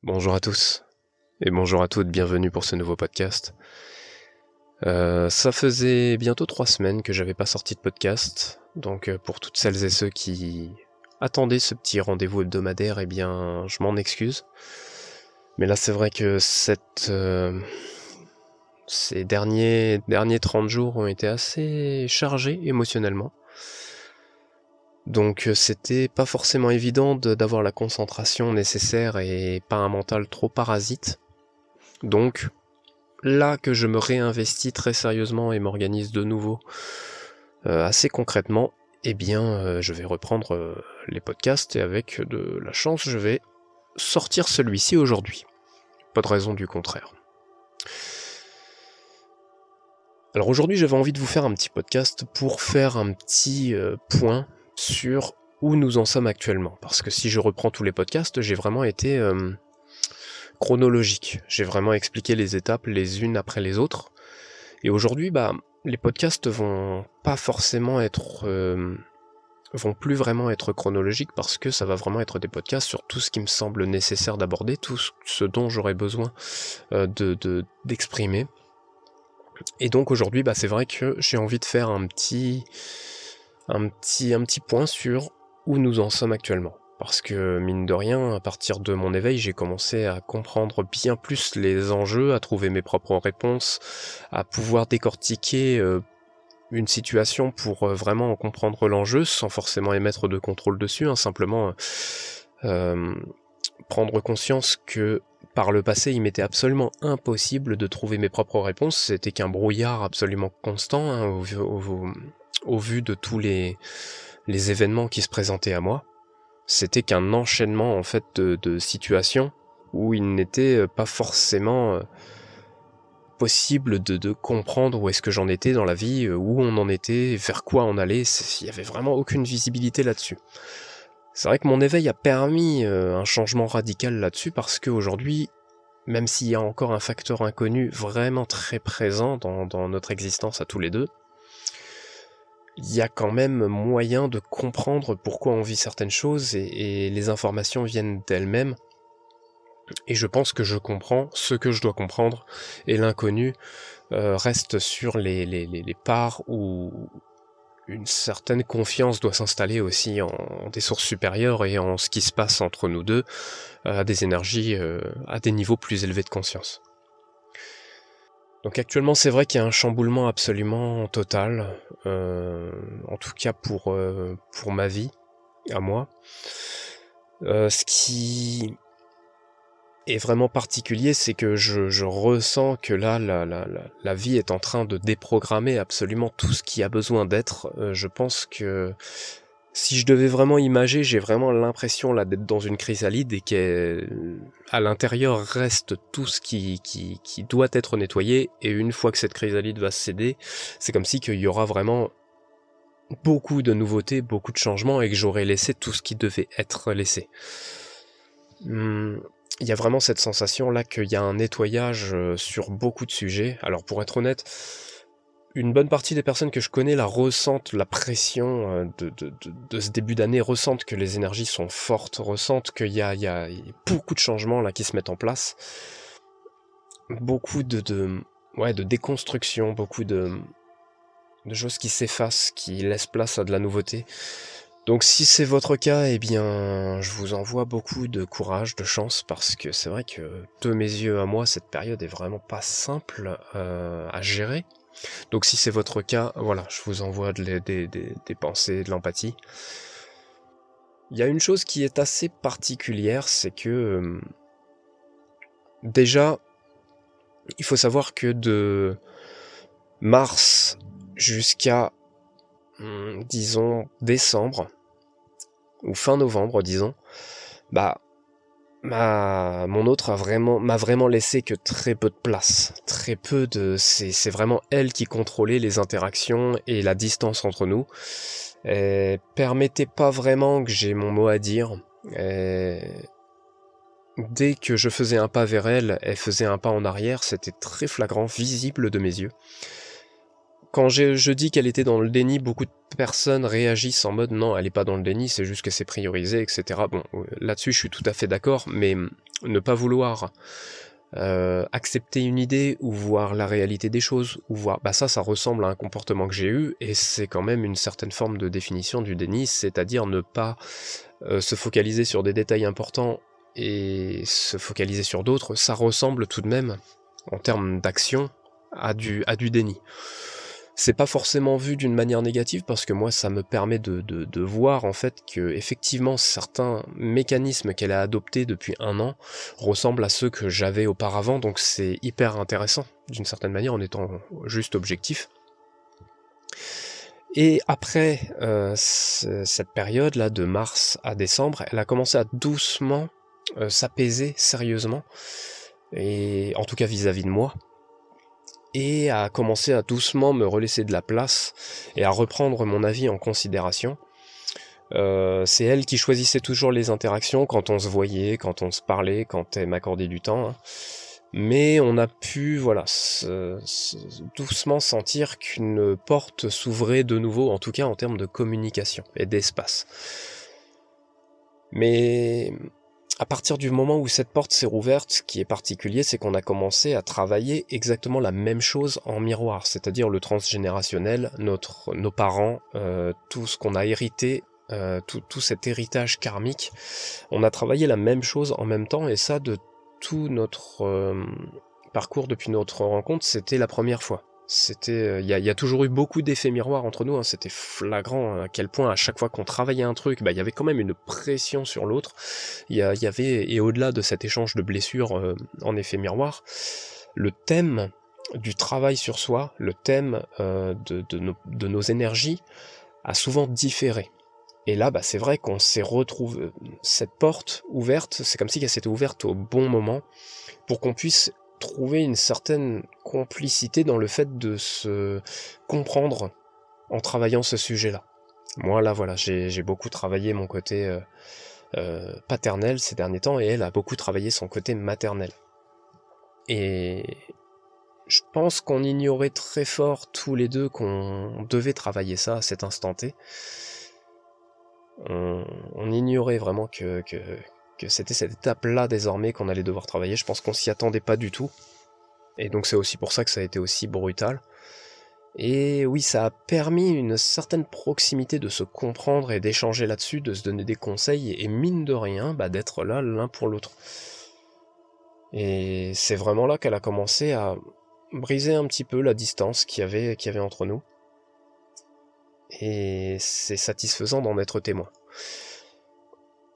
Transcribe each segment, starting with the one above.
Bonjour à tous et bonjour à toutes, bienvenue pour ce nouveau podcast. Ça faisait bientôt 3 semaines que j'avais pas sorti de podcast, donc pour toutes celles et ceux qui attendaient ce petit rendez-vous hebdomadaire, eh bien je m'en excuse. Mais là c'est vrai que ces derniers 30 jours ont été assez chargés émotionnellement. Donc c'était pas forcément évident d'avoir la concentration nécessaire et pas un mental trop parasite. Donc là que je me réinvestis très sérieusement et m'organise de nouveau assez concrètement, eh bien je vais reprendre les podcasts et avec de la chance je vais sortir celui-ci aujourd'hui. Pas de raison du contraire. Alors aujourd'hui j'avais envie de vous faire un petit podcast pour faire un petit point sur où nous en sommes actuellement. Parce que si je reprends tous les podcasts, j'ai vraiment été chronologique. J'ai vraiment expliqué les étapes les unes après les autres. Et aujourd'hui, les podcasts vont pas forcément être... vont plus vraiment être chronologiques parce que ça va vraiment être des podcasts sur tout ce qui me semble nécessaire d'aborder, tout ce dont j'aurais besoin d'exprimer. Et donc aujourd'hui, c'est vrai que j'ai envie de faire un petit point sur où nous en sommes actuellement. Parce que, mine de rien, à partir de mon éveil, j'ai commencé à comprendre bien plus les enjeux, à trouver mes propres réponses, à pouvoir décortiquer une situation pour vraiment en comprendre l'enjeu, sans forcément émettre de contrôle dessus, simplement prendre conscience que par le passé, il m'était absolument impossible de trouver mes propres réponses, c'était qu'un brouillard absolument constant, au vu de tous les événements qui se présentaient à moi. C'était qu'un enchaînement en fait de situations où il n'était pas forcément possible de comprendre où est-ce que j'en étais dans la vie, où on en était, vers quoi on allait. Il n'y avait vraiment aucune visibilité là-dessus. C'est vrai que mon éveil a permis un changement radical là-dessus parce qu'aujourd'hui, même s'il y a encore un facteur inconnu vraiment très présent dans notre existence à tous les deux, il y a quand même moyen de comprendre pourquoi on vit certaines choses et les informations viennent d'elles-mêmes. Et je pense que je comprends ce que je dois comprendre et l'inconnu reste sur les parts où une certaine confiance doit s'installer aussi en des sources supérieures et en ce qui se passe entre nous deux, à des énergies, à des niveaux plus élevés de conscience. Donc actuellement c'est vrai qu'il y a un chamboulement absolument total, en tout cas pour ma vie, à moi. Ce qui est vraiment particulier, c'est que je ressens que là la vie est en train de déprogrammer absolument tout ce qui a besoin d'être. Je pense que si je devais vraiment imager, j'ai vraiment l'impression là d'être dans une chrysalide et qu'à l'intérieur reste tout ce qui doit être nettoyé, et une fois que cette chrysalide va céder, c'est comme si qu'il y aura vraiment beaucoup de nouveautés, beaucoup de changements, et que j'aurais laissé tout ce qui devait être laissé. Il y a vraiment cette sensation là qu'il y a un nettoyage sur beaucoup de sujets. Alors pour être honnête, une bonne partie des personnes que je connais là ressentent la pression de ce début d'année, ressentent que les énergies sont fortes, ressentent qu'il y a beaucoup de changements là qui se mettent en place, beaucoup de déconstruction, beaucoup de choses qui s'effacent, qui laissent place à de la nouveauté. Donc si c'est votre cas, eh bien je vous envoie beaucoup de courage, de chance, parce que c'est vrai que de mes yeux à moi, cette période est vraiment pas simple à gérer. Donc si c'est votre cas, voilà, je vous envoie des pensées, de l'empathie. Il y a une chose qui est assez particulière, c'est que déjà, il faut savoir que de mars jusqu'à, disons, décembre, ou fin novembre, disons, mon autre m'a vraiment laissé que très peu de place, très peu de, c'est vraiment elle qui contrôlait les interactions et la distance entre nous. Elle permettait pas vraiment que j'ai mon mot à dire. Dès que je faisais un pas vers elle, elle faisait un pas en arrière, c'était très flagrant, visible de mes yeux. Quand je dis qu'elle était dans le déni, beaucoup de personnes réagissent en mode non, elle est pas dans le déni, c'est juste que c'est priorisé, etc. Bon, là-dessus je suis tout à fait d'accord, mais ne pas vouloir accepter une idée ou voir la réalité des choses, ou voir, ça ressemble à un comportement que j'ai eu, et c'est quand même une certaine forme de définition du déni, c'est-à-dire ne pas se focaliser sur des détails importants et se focaliser sur d'autres, ça ressemble tout de même, en termes d'action, à du déni. C'est pas forcément vu d'une manière négative, parce que moi ça me permet de voir en fait que effectivement certains mécanismes qu'elle a adoptés depuis 1 an ressemblent à ceux que j'avais auparavant, donc c'est hyper intéressant d'une certaine manière en étant juste objectif. Et après cette période là de mars à décembre, elle a commencé à doucement s'apaiser sérieusement, et en tout cas vis-à-vis de moi, et à commencer à doucement me relaisser de la place et à reprendre mon avis en considération. C'est elle qui choisissait toujours les interactions quand on se voyait, quand on se parlait, quand elle m'accordait du temps, hein. Mais on a pu, voilà, doucement sentir qu'une porte s'ouvrait de nouveau, en tout cas en termes de communication et d'espace. Mais à partir du moment où cette porte s'est rouverte, ce qui est particulier, c'est qu'on a commencé à travailler exactement la même chose en miroir, c'est-à-dire le transgénérationnel, nos parents, tout ce qu'on a hérité, tout cet héritage karmique. On a travaillé la même chose en même temps, et ça, de tout notre parcours depuis notre rencontre, c'était la première fois. Il y a toujours eu beaucoup d'effets miroirs entre nous, hein. C'était flagrant à quel point à chaque fois qu'on travaillait un truc, il y avait quand même une pression sur l'autre. Il y avait, et au-delà de cet échange de blessures en effet miroir, le thème du travail sur soi, le thème de nos énergies a souvent différé. Et là, c'est vrai qu'on s'est retrouvé, cette porte ouverte, c'est comme si elle s'était ouverte au bon moment, pour qu'on puisse trouver une certaine complicité dans le fait de se comprendre en travaillant ce sujet-là. Moi, là, voilà, j'ai beaucoup travaillé mon côté paternel ces derniers temps, et elle a beaucoup travaillé son côté maternel. Et je pense qu'on ignorait très fort tous les deux qu'on devait travailler ça à cet instant T. On ignorait vraiment que c'était cette étape-là désormais qu'on allait devoir travailler. Je pense qu'on s'y attendait pas du tout. Et donc c'est aussi pour ça que ça a été aussi brutal. Et oui, ça a permis une certaine proximité de se comprendre et d'échanger là-dessus, de se donner des conseils, et mine de rien, d'être là l'un pour l'autre. Et c'est vraiment là qu'elle a commencé à briser un petit peu la distance qu'il y avait entre nous. Et c'est satisfaisant d'en être témoin.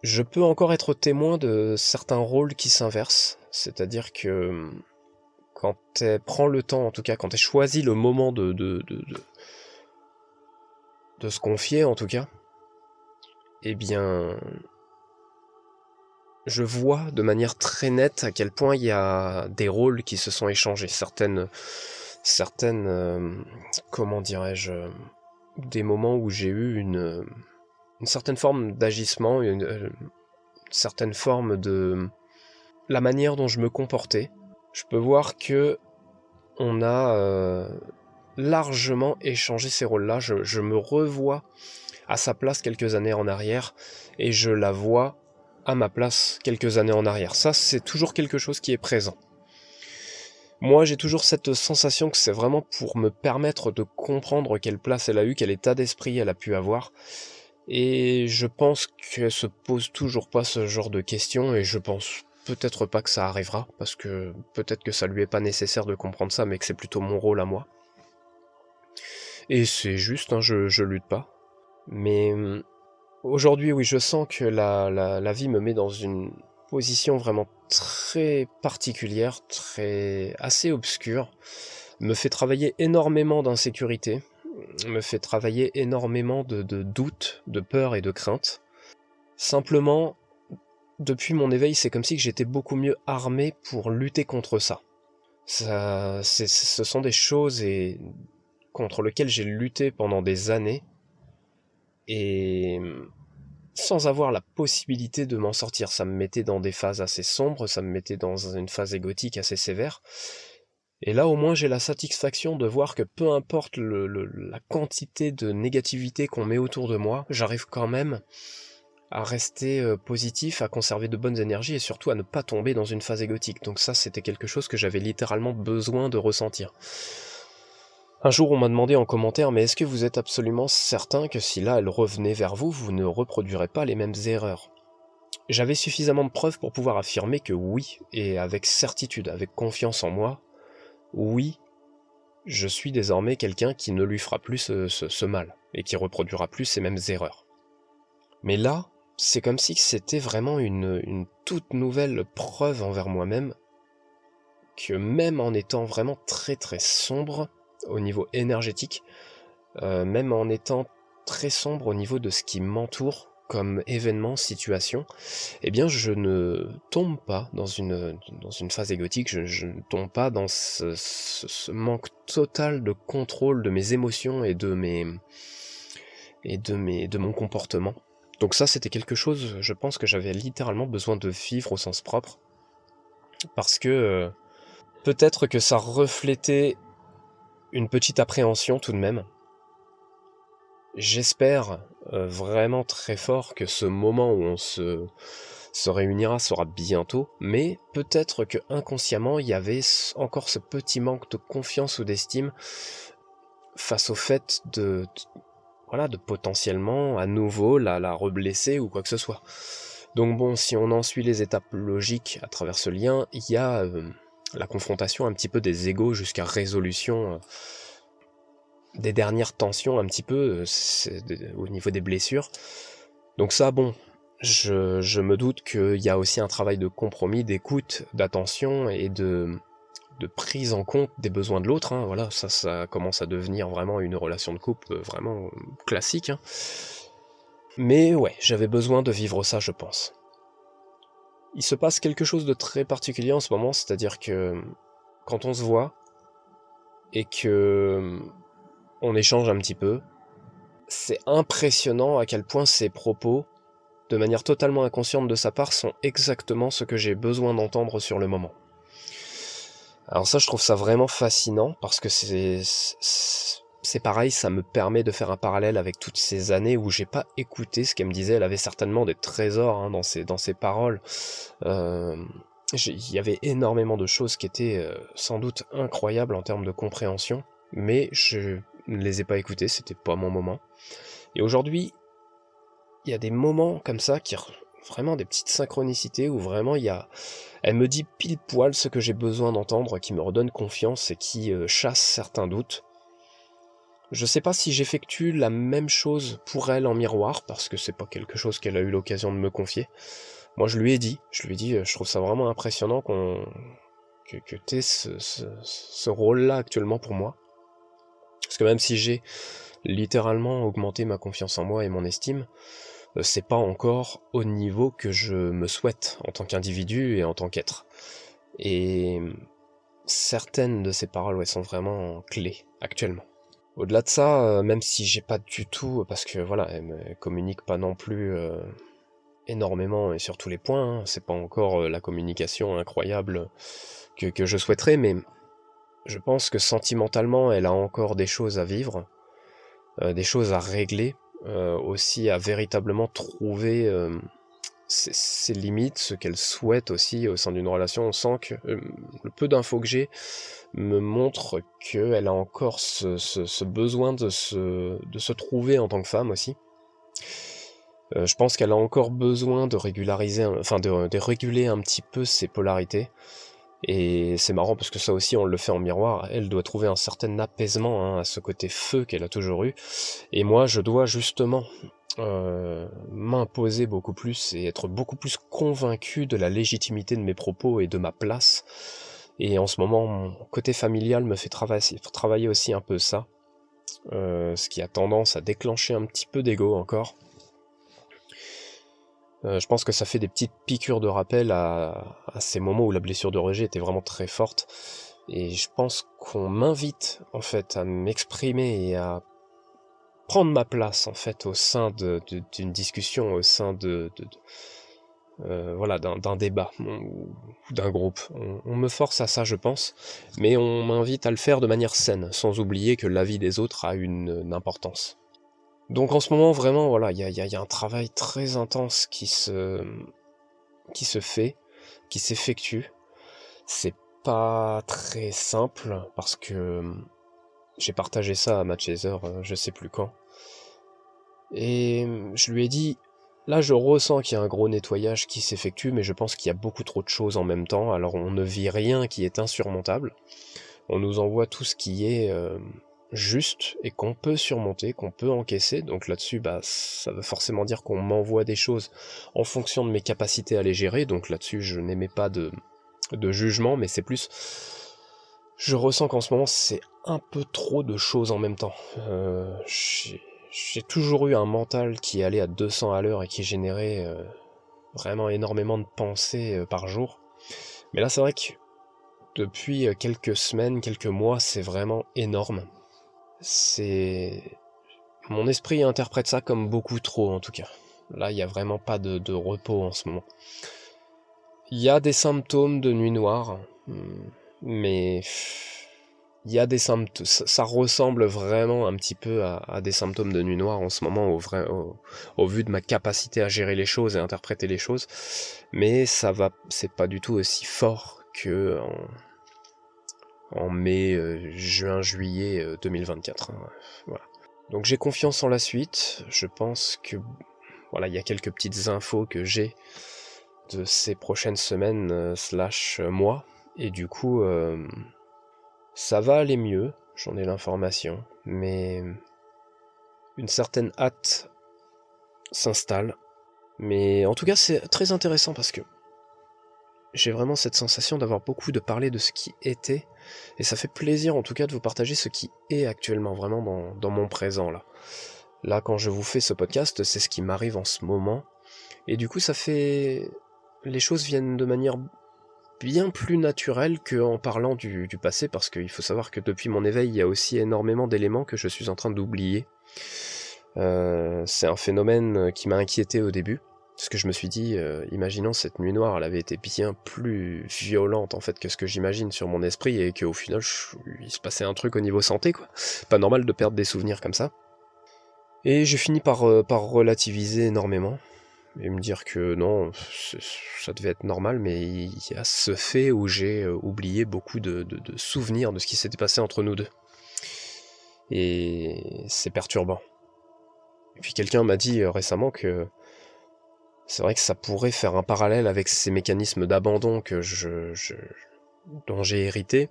Je peux encore être témoin de certains rôles qui s'inversent, c'est-à-dire que quand elle prend le temps, en tout cas quand elle choisit le moment de se confier, en tout cas, eh bien, je vois de manière très nette à quel point il y a des rôles qui se sont échangés, certaines comment dirais-je, des moments où j'ai eu une certaine forme d'agissement, une certaine forme de la manière dont je me comportais. Je peux voir que on a largement échangé ces rôles-là. Je me revois à sa place quelques années en arrière, et je la vois à ma place quelques années en arrière. Ça, c'est toujours quelque chose qui est présent. Moi, j'ai toujours cette sensation que c'est vraiment pour me permettre de comprendre quelle place elle a eu, quel état d'esprit elle a pu avoir. Et je pense qu'elle se pose toujours pas ce genre de questions, et je pense peut-être pas que ça arrivera, parce que peut-être que ça lui est pas nécessaire de comprendre ça, mais que c'est plutôt mon rôle à moi. Et c'est juste, hein, je lutte pas. Mais aujourd'hui, oui, je sens que la vie me met dans une position vraiment très particulière, assez obscure, me fait travailler énormément d'insécurité, me fait travailler énormément de doutes, de peur et de crainte. Simplement, depuis mon éveil, c'est comme si j'étais beaucoup mieux armé pour lutter contre ça. Ce sont des choses contre lesquelles j'ai lutté pendant des années, et sans avoir la possibilité de m'en sortir. Ça me mettait dans des phases assez sombres, ça me mettait dans une phase égotique assez sévère. Et là, au moins, j'ai la satisfaction de voir que peu importe la quantité de négativité qu'on met autour de moi, j'arrive quand même à rester positif, à conserver de bonnes énergies et surtout à ne pas tomber dans une phase égotique. Donc ça, c'était quelque chose que j'avais littéralement besoin de ressentir. Un jour, on m'a demandé en commentaire, mais est-ce que vous êtes absolument certain que si là, elle revenait vers vous, vous ne reproduirez pas les mêmes erreurs ? J'avais suffisamment de preuves pour pouvoir affirmer que oui, et avec certitude, avec confiance en moi, oui, je suis désormais quelqu'un qui ne lui fera plus ce mal, et qui reproduira plus ces mêmes erreurs. Mais là, c'est comme si c'était vraiment une toute nouvelle preuve envers moi-même, que même en étant vraiment très très sombre au niveau énergétique, même en étant très sombre au niveau de ce qui m'entoure, comme événement, situation, eh bien je ne tombe pas dans une phase égotique, je ne tombe pas dans ce manque total de contrôle de mes émotions et de mon comportement. Donc ça, c'était quelque chose, je pense que j'avais littéralement besoin de vivre au sens propre, parce que peut-être que ça reflétait une petite appréhension tout de même. J'espère vraiment très fort que ce moment où on se réunira sera bientôt, mais peut-être que inconsciemment il y avait encore ce petit manque de confiance ou d'estime face au fait de potentiellement à nouveau la reblesser ou quoi que ce soit. Donc bon, si on en suit les étapes logiques à travers ce lien, il y a la confrontation un petit peu des égos jusqu'à résolution des dernières tensions un petit peu au niveau des blessures. Donc ça, bon, je me doute qu'il y a aussi un travail de compromis, d'écoute, d'attention et de prise en compte des besoins de l'autre. Hein. Voilà, ça commence à devenir vraiment une relation de couple vraiment classique. Hein. Mais ouais, j'avais besoin de vivre ça, je pense. Il se passe quelque chose de très particulier en ce moment, c'est-à-dire que quand on se voit et que on échange un petit peu, c'est impressionnant à quel point ces propos, de manière totalement inconsciente de sa part, sont exactement ce que j'ai besoin d'entendre sur le moment. Alors ça, je trouve ça vraiment fascinant, parce que c'est pareil, ça me permet de faire un parallèle avec toutes ces années où j'ai pas écouté ce qu'elle me disait. Elle avait certainement des trésors hein, dans ses paroles. Il y avait énormément de choses qui étaient sans doute incroyables en termes de compréhension, mais je ne les ai pas écoutées, c'était pas mon moment. Et aujourd'hui, il y a des moments comme ça vraiment des petites synchronicités où vraiment elle me dit pile poil ce que j'ai besoin d'entendre, qui me redonne confiance et qui chasse certains doutes. Je sais pas si j'effectue la même chose pour elle en miroir, parce que c'est pas quelque chose qu'elle a eu l'occasion de me confier. Moi je lui ai dit, je trouve ça vraiment impressionnant que t'aies ce rôle-là actuellement pour moi. Parce que même si j'ai littéralement augmenté ma confiance en moi et mon estime, c'est pas encore au niveau que je me souhaite en tant qu'individu et en tant qu'être. Et certaines de ces paroles sont vraiment clés actuellement. Au-delà de ça, même si j'ai pas du tout, parce que voilà, elle me communique pas non plus énormément et sur tous les points, hein, c'est pas encore la communication incroyable que je souhaiterais, mais je pense que sentimentalement, elle a encore des choses à vivre, des choses à régler, aussi à véritablement trouver ses limites, ce qu'elle souhaite aussi au sein d'une relation. On sent que le peu d'infos que j'ai me montre qu'elle a encore ce besoin de se trouver en tant que femme aussi. Je pense qu'elle a encore besoin de régulariser, enfin de réguler un petit peu ses polarités. Et c'est marrant parce que ça aussi on le fait en miroir, elle doit trouver un certain apaisement hein, à ce côté feu qu'elle a toujours eu, et moi je dois justement m'imposer beaucoup plus et être beaucoup plus convaincu de la légitimité de mes propos et de ma place. Et en ce moment mon côté familial me fait travailler aussi un peu ça, ce qui a tendance à déclencher un petit peu d'ego encore. Je pense que ça fait des petites piqûres de rappel à ces moments où la blessure de rejet était vraiment très forte. Et je pense qu'on m'invite en fait à m'exprimer et à prendre ma place en fait au sein d'une discussion, au sein voilà, d'un débat ou d'un groupe. On me force à ça, je pense, mais on m'invite à le faire de manière saine, sans oublier que l'avis des autres a une importance. Donc en ce moment, vraiment, voilà, il y a un travail très intense qui se fait, qui s'effectue. C'est pas très simple parce que j'ai partagé ça à Matt Chaser, je sais plus quand. Et je lui ai dit, là je ressens qu'il y a un gros nettoyage qui s'effectue, mais je pense qu'il y a beaucoup trop de choses en même temps, alors on ne vit rien qui est insurmontable. On nous envoie tout ce qui est juste et qu'on peut surmonter, qu'on peut encaisser. Donc là-dessus, bah, ça veut forcément dire qu'on m'envoie des choses en fonction de mes capacités à les gérer. Donc là-dessus, je n'émets pas de jugement, mais c'est plus... Je ressens qu'en ce moment, c'est un peu trop de choses en même temps. J'ai toujours eu un mental qui allait à 200 à l'heure et qui générait vraiment énormément de pensées par jour. Mais là, c'est vrai que depuis quelques semaines, quelques mois, c'est vraiment énorme. C'est... Mon esprit interprète ça comme beaucoup trop, en tout cas. Là, il n'y a vraiment pas de repos en ce moment. Il y a des symptômes de nuit noire, mais il y a des symptômes. Ça ressemble vraiment un petit peu à des symptômes de nuit noire en ce moment, au vu de ma capacité à gérer les choses et interpréter les choses. Mais c'est pas du tout aussi fort que en mai, juin, juillet 2024. Hein, voilà. Donc j'ai confiance en la suite. Je pense que voilà, il y a quelques petites infos que j'ai de ces prochaines semaines slash mois, et du coup ça va aller mieux. J'en ai l'information, mais une certaine hâte s'installe. Mais en tout cas, c'est très intéressant parce que j'ai vraiment cette sensation d'avoir beaucoup de parler de ce qui était, et ça fait plaisir en tout cas de vous partager ce qui est actuellement vraiment dans mon présent là. Là, quand je vous fais ce podcast, c'est ce qui m'arrive en ce moment, et du coup ça fait... Les choses viennent de manière bien plus naturelle qu'en parlant du passé, parce qu'il faut savoir que depuis mon éveil, il y a aussi énormément d'éléments que je suis en train d'oublier. C'est un phénomène qui m'a inquiété au début, parce que je me suis dit, imaginons cette nuit noire, elle avait été bien plus violente en fait que ce que j'imagine sur mon esprit, et qu'au final, il se passait un truc au niveau santé, quoi. Pas normal de perdre des souvenirs comme ça. Et j'ai fini par relativiser énormément, et me dire que non, ça devait être normal, mais il y a ce fait où j'ai oublié beaucoup de souvenirs de ce qui s'était passé entre nous deux. Et c'est perturbant. Et puis quelqu'un m'a dit récemment que c'est vrai que ça pourrait faire un parallèle avec ces mécanismes d'abandon dont j'ai hérité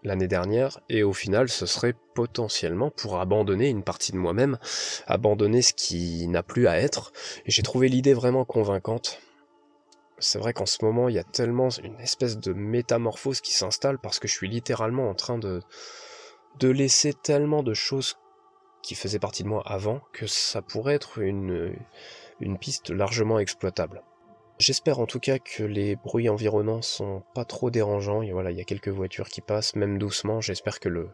l'année dernière, et au final ce serait potentiellement pour abandonner une partie de moi-même, abandonner ce qui n'a plus à être, et j'ai trouvé l'idée vraiment convaincante. C'est vrai qu'en ce moment il y a tellement une espèce de métamorphose qui s'installe, parce que je suis littéralement en train de laisser tellement de choses qui faisaient partie de moi avant, que ça pourrait être une piste largement exploitable. J'espère en tout cas que les bruits environnants sont pas trop dérangeants. Et voilà, il y a quelques voitures qui passent, même doucement. J'espère que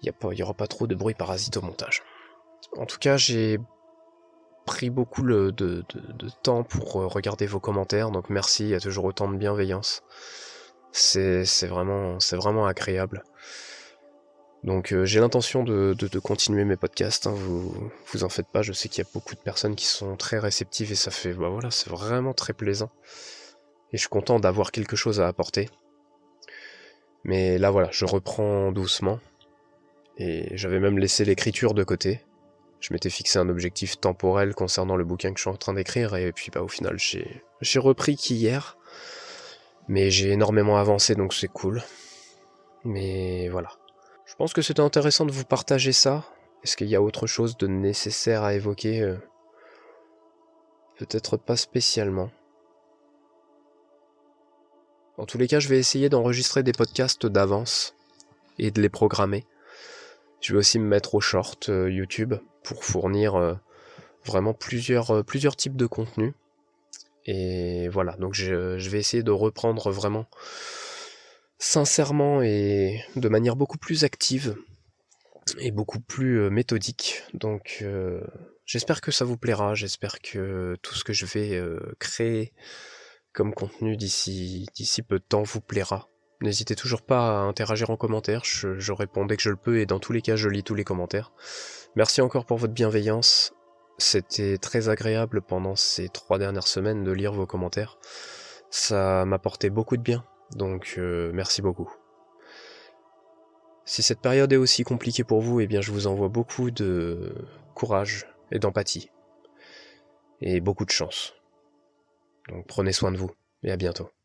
il y aura pas trop de bruit parasite au montage. En tout cas, j'ai pris beaucoup de temps pour regarder vos commentaires, donc merci, il y a toujours autant de bienveillance. C'est vraiment agréable. Donc j'ai l'intention de continuer mes podcasts, hein, vous en faites pas, je sais qu'il y a beaucoup de personnes qui sont très réceptives, et ça fait, bah voilà, c'est vraiment très plaisant. Et je suis content d'avoir quelque chose à apporter. Mais là voilà, je reprends doucement, et j'avais même laissé l'écriture de côté. Je m'étais fixé un objectif temporel concernant le bouquin que je suis en train d'écrire, et puis bah au final j'ai repris qu'hier, mais j'ai énormément avancé, donc c'est cool. Mais voilà. Je pense que c'était intéressant de vous partager ça. Est-ce qu'il y a autre chose de nécessaire à évoquer? Peut-être pas spécialement. En tous les cas, je vais essayer d'enregistrer des podcasts d'avance et de les programmer. Je vais aussi me mettre au short YouTube pour fournir vraiment plusieurs types de contenus. Et voilà, donc je vais essayer de reprendre vraiment sincèrement et de manière beaucoup plus active et beaucoup plus méthodique. Donc j'espère que ça vous plaira, j'espère que tout ce que je vais créer comme contenu d'ici peu de temps vous plaira. N'hésitez toujours pas à interagir en commentaire, je réponds dès que je le peux, et dans tous les cas je lis tous les commentaires. Merci encore pour votre bienveillance. C'était très agréable pendant ces 3 dernières semaines de lire vos commentaires. Ça m'apportait beaucoup de bien, donc merci beaucoup. Si cette période est aussi compliquée pour vous, eh bien je vous envoie beaucoup de courage et d'empathie. Et beaucoup de chance. Donc prenez soin de vous, et à bientôt.